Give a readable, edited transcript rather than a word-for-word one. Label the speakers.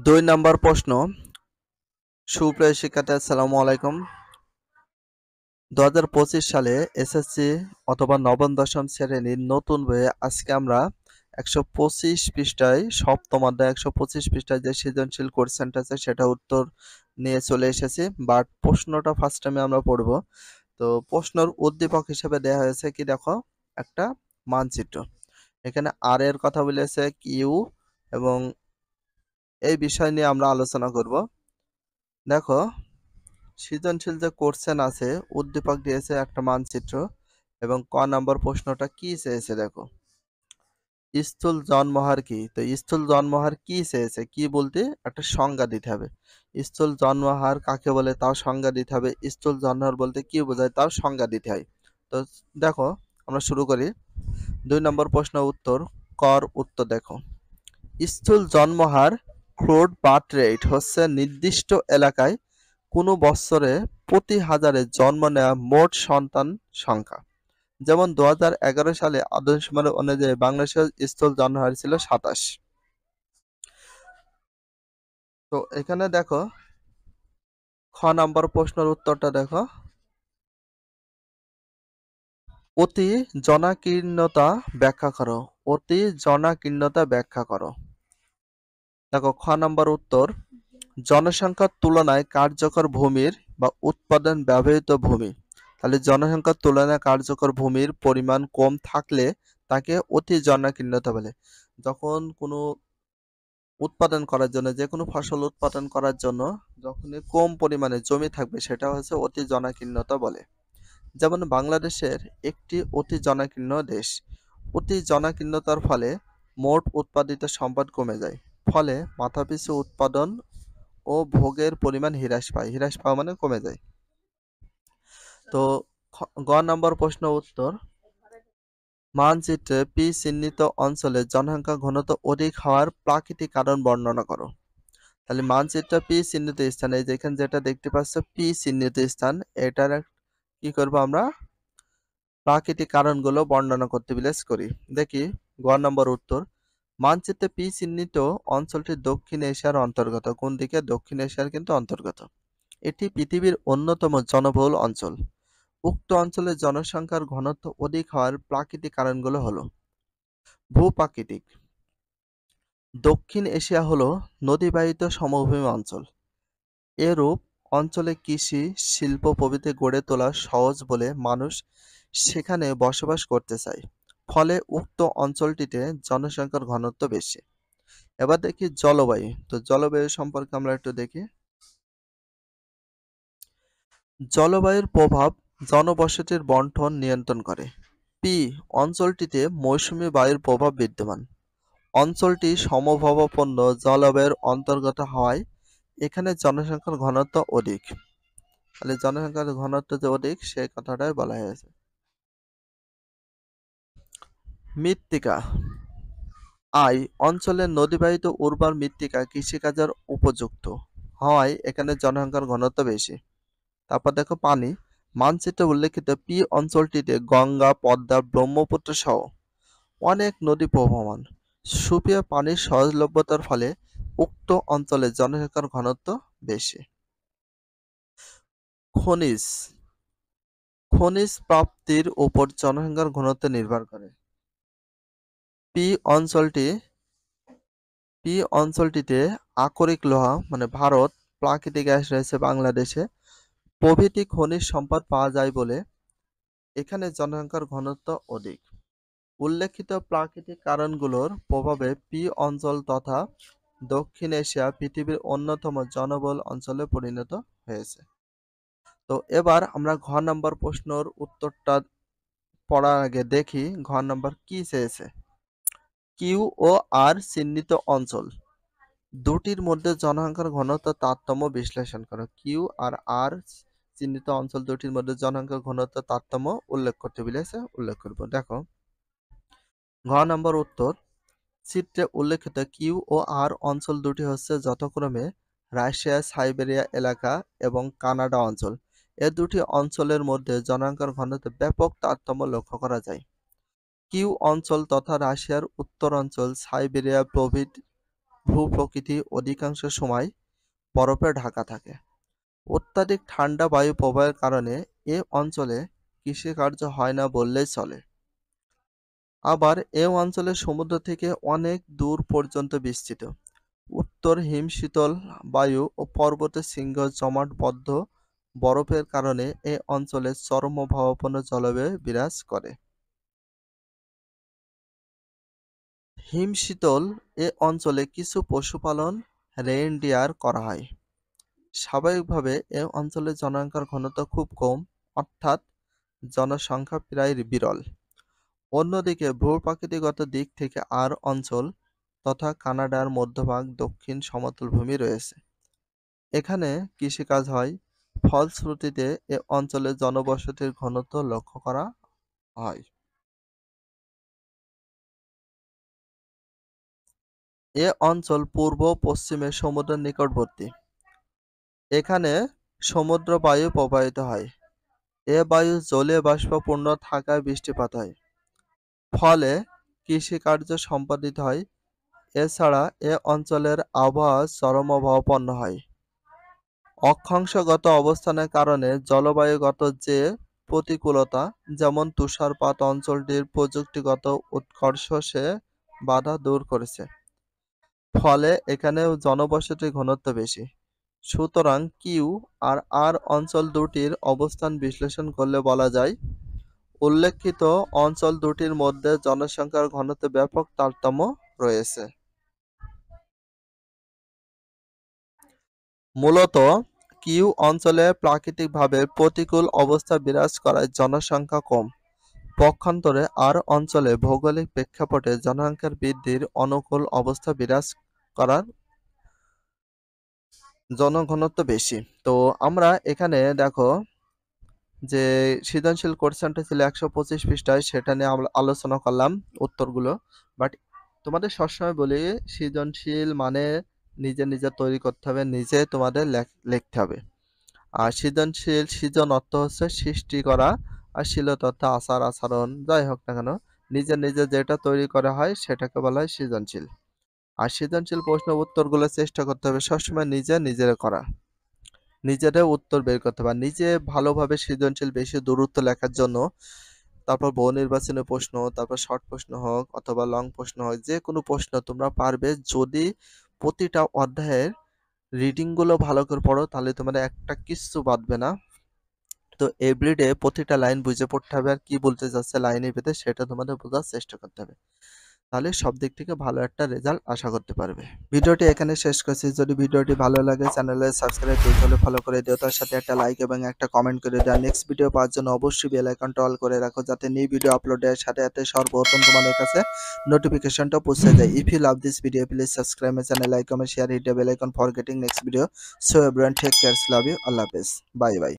Speaker 1: ২ নম্বর প্রশ্ন। সুপ্রিয় শিক্ষার্থী আসসালামু আলাইকুম। ২০২৫ সালে এসএসসি অথবা নবম দশম শ্রেণীর নতুন বইয়ে আজকে আমরা ১২৫ পৃষ্ঠায় সপ্তম অধ্যায় ১২৫ পৃষ্ঠায় যে সৃজনশীল কোশ্চেনটা আছে সেটা উত্তর নিয়ে চলে এসেছি। বাট প্রশ্নটা ফার্স্ট টাইমে আমরা পড়ব। তো প্রশ্নের উদ্দীপক হিসেবে দেয়া হয়েছে কি দেখো, একটা মানচিত্র। এখানে আর এর কথা বলেছে কিউ এবং এই বিষয় নিয়ে আমরা আলোচনা করব। দেখো, সৃজনশীল যে কোশ্চেন আছে, উদ্দীপক দিয়েছে একটা মানচিত্র এবং ক নাম্বার প্রশ্নটা কি চেয়েছে দেখো, স্থূল জন্মহার কি? তো স্থূল জন্মহার কি চেয়েছে, কি বলতে একটা সংজ্ঞা দিতে হবে। স্থূল জন্মহার কাকে বলে তাও সংজ্ঞা দিতে হবে। স্থূল জন্মহার বলতে কি বোঝায় তাও সংজ্ঞা দিতে হয়। তো দেখো, আমরা শুরু করি। ২ নম্বর প্রশ্ন উত্তর, কর উত্তর দেখো, স্থূল জন্মহার গ্রোথ বার্থ রেট হচ্ছে নির্দিষ্ট এলাকায় কোনো বৎসরে প্রতি হাজারে জন্ম নেওয়া মোট সন্তান সংখ্যা। যেমন ২০১১ সালে আদমশুমারি অনুযায়ী বাংলাদেশের স্থূল জন্মহার ছিল ২৭। তো এখানে দেখো, খ নাম্বার প্রশ্নের উত্তরটা দেখো, অতি জনাকীর্ণতা ব্যাখ্যা করো। অতি জনাকীর্ণতা ব্যাখ্যা করো। দেখো, খ নাম্বার উত্তর, জনসংখ্যার তুলনায় কার্যকর ভূমির বা উৎপাদন ব্যবহৃত ভূমি। তাহলে জনসংখ্যার তুলনায় কার্যকর ভূমির পরিমাণ কম থাকলে তাকে অতি জনাকীর্ণতা বলে। যখন কোনো উৎপাদন করার জন্য, যে কোনো ফসল উৎপাদন করার জন্য যখনই কম পরিমাণে জমি থাকবে সেটা হচ্ছে অতি জনাকীর্ণতা বলে। যেমন বাংলাদেশের একটি অতি জনাকীর্ণ দেশ। অতি জনাকীর্ণতার ফলে মোট উৎপাদিত সম্পদ কমে যায়। ফলে মাথাপিছু উৎপাদন ও ভোগের পরিমাণ হ্রাস পায়। হ্রাস পাওয়া মানে কমে যায়। তো গ নম্বর প্রশ্ন উত্তর, মানচিত্রে পি চিহ্নিত অঞ্চলে জনসংখ্যা ঘনত্ব অধিক হওয়ার প্রাকৃতিক কারণ বর্ণনা করো। তাহলে মানচিত্রে পি চিহ্নিত স্থান, এই যেখানে যেটা দেখতে পাচ্ছ পি চিহ্নিত স্থান, এটার কি করব আমরা, প্রাকৃতিক কারণগুলো বর্ণনা করতে বিলেজ করি। দেখি গ নম্বর উত্তর, মানচিত্রে পি চিহ্নিত অঞ্চলটি দক্ষিণ এশিয়ার অন্তর্গত। কোন দিকে? দক্ষিণ এশিয়ার কিন্তু অন্তর্গত। এটি পৃথিবীর অন্যতম জনবহুল অঞ্চল। উক্ত অঞ্চলে জনসংখ্যার ঘনত্ব অধিক হওয়ার প্রাকৃতিক কারণগুলো হলো ভূপ্রাকৃতিক। দক্ষিণ এশিয়া হলো নদীবাহিত সমভূমি অঞ্চল। এরূপ অঞ্চলে কৃষি, শিল্প প্রভৃতি গড়ে তোলা সহজ বলে মানুষ সেখানে বসবাস করতে চায়। ফলে উক্ত অঞ্চলটিতে জনসংখ্যার ঘনত্ব বেশি। এবার দেখি জলবায়ু। তো জলবায়ু সম্পর্কে আমরা একটু দেখি। জলবায়ুর প্রভাব জনবসতির বণ্টন নিয়ন্ত্রণ করে। পি অঞ্চলটিতে মৌসুমী বায়ুর প্রভাব বিদ্যমান। অঞ্চলটি সমভাবাপন্ন জলবায়ুর অন্তর্গত হওয়ায় এখানে জনসংখ্যার ঘনত্ব অধিক। তাহলে জনসংখ্যার ঘনত্ব যে অধিক সেই কথাটাই বলা হয়েছে। মৃত্তিকা। আই অঞ্চলের নদীবাহিত উর্বর মৃত্তিকা কৃষিকাজের উপযুক্ত হওয়ায় এখানে জনসংখ্যার ঘনত্ব বেশি। তারপর দেখো পানি। মানচিত্রে উল্লেখিত পি অঞ্চলটিতে গঙ্গা, পদ্মা, ব্রহ্মপুত্র সহ অনেক নদী প্রবহমান। সুপেয় পানির সহজলভ্যতার ফলে উক্ত অঞ্চলে জনসংখ্যার ঘনত্ব বেশি। খনিজ। খনিজ প্রাপ্তির উপর জনসংখ্যার ঘনত্ব নির্ভর করে। পি অঞ্চলটি পি অঞ্চলটিতে আকরিক লোহা মানে ভারত, প্রাকৃতিক গ্যাস রয়েছে বাংলাদেশে প্রভৃতি খনিজ সম্পদ পাওয়া যায় বলে এখানে জনসংখ্যার ঘনত্ব অধিক। উল্লেখিত প্রাকৃতিক কারণগুলোর প্রভাবে পি অঞ্চল তথা দক্ষিণ এশিয়া পৃথিবীর অন্যতম জনবহুল অঞ্চলে পরিণত হয়েছে। তো এবার আমরা ঘ নম্বর প্রশ্নের উত্তরটা পড়ার আগে দেখি ঘ নম্বর কি চেয়েছে। কিউ ও আর চিহ্নিত অঞ্চল দুটির মধ্যে জনসংখ্যার ঘনত্ব তারতম্য বিশ্লেষণ করো। কিউ আর আর চিহ্নিত অঞ্চল দুটির মধ্যে জনসংখ্যার ঘনত্ব তারতম্য উল্লেখ করতে বলেছে, উল্লেখ করব। দেখো, ঘ নম্বর উত্তর, চিত্রে উল্লেখিত কিউ ও আর অঞ্চল দুটি হচ্ছে যথাক্রমে রাশিয়া, সাইবেরিয়া এলাকা এবং কানাডা অঞ্চল। এ দুটি অঞ্চলের মধ্যে জনসংখ্যার ঘনত্বে ব্যাপক তারতম্য লক্ষ্য করা যায়। কিউ অঞ্চল তথা রাশিয়ার উত্তর অঞ্চল, সাইবেরিয়া প্রভৃতি ভূপ্রকৃতি অধিকাংশ সময় বরফে ঢাকা থাকে। অত্যাধিক ঠান্ডা বায়ু প্রবাহের কারণে এ অঞ্চলে কৃষিকার্য হয় না বললেই চলে। আবার এ অঞ্চলে সমুদ্র থেকে অনেক দূর পর্যন্ত বিস্তৃত। উত্তর হিমশীতল বায়ু ও পর্বতের শৃঙ্গ জমাটবদ্ধ বরফের কারণে এ অঞ্চলে চরমভাবাপন্ন জলবায়ু বিরাজ করে। হিমশীতল এ অঞ্চলে কিছু পশুপালন রেইনডিয়ার করা হয়। স্বাভাবিকভাবে এ অঞ্চলে জনসংখ্যার ঘনত্ব খুব কম, অর্থাৎ জনসংখ্যা প্রায় বিরল। অন্যদিকে ভূপ্রাকৃতিগত দিক থেকে আর অঞ্চল তথা কানাডার মধ্যভাগ দক্ষিণ সমতল ভূমি রয়েছে। এখানে কৃষিকাজ হয়, ফলশ্রুতিতে এ অঞ্চলে জনবসতির ঘনত্ব লক্ষ্য করা হয়। এ অঞ্চল পূর্ব পশ্চিমে সমুদ্রের নিকটবর্তী। এখানে সমুদ্র বায়ু প্রবাহিত হয়। এ বায়ু জলীয় বাষ্পপূর্ণ থাকায় বৃষ্টিপাত হয়। ফলে কৃষিকার্য সম্পাদিত হয়। এছাড়া এ অঞ্চলের আবহাওয়া চরমভাবাপন্ন হয়। অক্ষাংশগত অবস্থানের কারণে জলবায়ুগত যে প্রতিকূলতা, যেমন তুষারপাত অঞ্চলটির প্রযুক্তিগত উৎকর্ষ সে বাধা দূর করেছে। ফলে এখানে জনবসতির ঘনত্ব বেশি। সুতরাং কিউ আর আর অঞ্চল দুটির অবস্থান বিশ্লেষণ করলে বলা যায়, উল্লেখিত অঞ্চল দুটির মধ্যে জনসংখ্যার ঘনত্বে ব্যাপক তারতম্য রয়েছে। মূলত কিউ অঞ্চলে প্রাকৃতিকভাবে প্রতিকূল অবস্থা বিরাজ করায় জনসংখ্যা কম। পক্ষান্তরে আর অঞ্চলে ভৌগোলিক প্রেক্ষাপটে জনসংখ্যার বৃদ্ধির অনুকূল অবস্থা বিরাজ করার জনঘনত্ব বেশি। তো আমরা এখানে দেখো যে সৃজনশীল কোশ্চেনটা ছিল ১২৫ পৃষ্ঠায়, সেটা নিয়ে আমরা আলোচনা করলাম উত্তরগুলো। বাট তোমাদের সবসময় বলি, সৃজনশীল মানে নিজে নিজে তৈরি করতে হবে, নিজে তোমাদের লিখতে হবে। আর সৃজনশীল, সৃজন অর্থ হচ্ছে সৃষ্টি করা, আর শীলত অর্থ আচার আচরণ, যাই হোক না কেন নিজে নিজে যেটা তৈরি করা হয় সেটাকে বলা হয় সৃজনশীল। আর সৃজনশীল প্রশ্ন উত্তরগুলো চেষ্টা করতে হবে সবসময় নিজে নিজের করা, নিজেদের উত্তর বের করতে হবে। নিজে ভালোভাবে সৃজনশীল বেশি দূরত্ব লেখার জন্য তারপর বহু নির্বাচনী প্রশ্ন, তারপর শর্ট প্রশ্ন হোক অথবা লং প্রশ্ন হোক, যে কোনো প্রশ্ন তোমরা পারবে যদি প্রতিটা অধ্যায়ের রিডিং গুলো ভালো করে পড়ো, তাহলে তোমাদের একটা কিচ্ছু বাদবে না। তো এভরিডে প্রতিটা লাইন বুঝে পড়তে হবে, আর কি বলতে যাচ্ছে লাইনের ভিতরে সেটা তোমাদের বোঝার চেষ্টা করতে হবে। তাহলে সব দিক থেকে ভালো একটা রেজাল্ট আশা করতে পারবে। ভিডিওটি এখানে শেষ করছি। যদি ভিডিওটি ভালো লাগে চ্যানেলে সাবস্ক্রাইব করতে হলে ফলো করে দিও, তার সাথে একটা লাইক এবং একটা কমেন্ট করে দিও। নেক্সট ভিডিও পাওয়ার জন্য অবশ্যই বেল আইকনটা অল করে রাখো, যাতে নিউ ভিডিও আপলোডের সাথে সাথে সর্বপ্রথম তোমাদের কাছে নোটিফিকেশনটা পৌঁছে যায়। If you love this video please subscribe my channel, like comment share, hit the bell icon for getting next video. So everyone take care, love you, আল্লাহ হাফেজ, বাই বাই।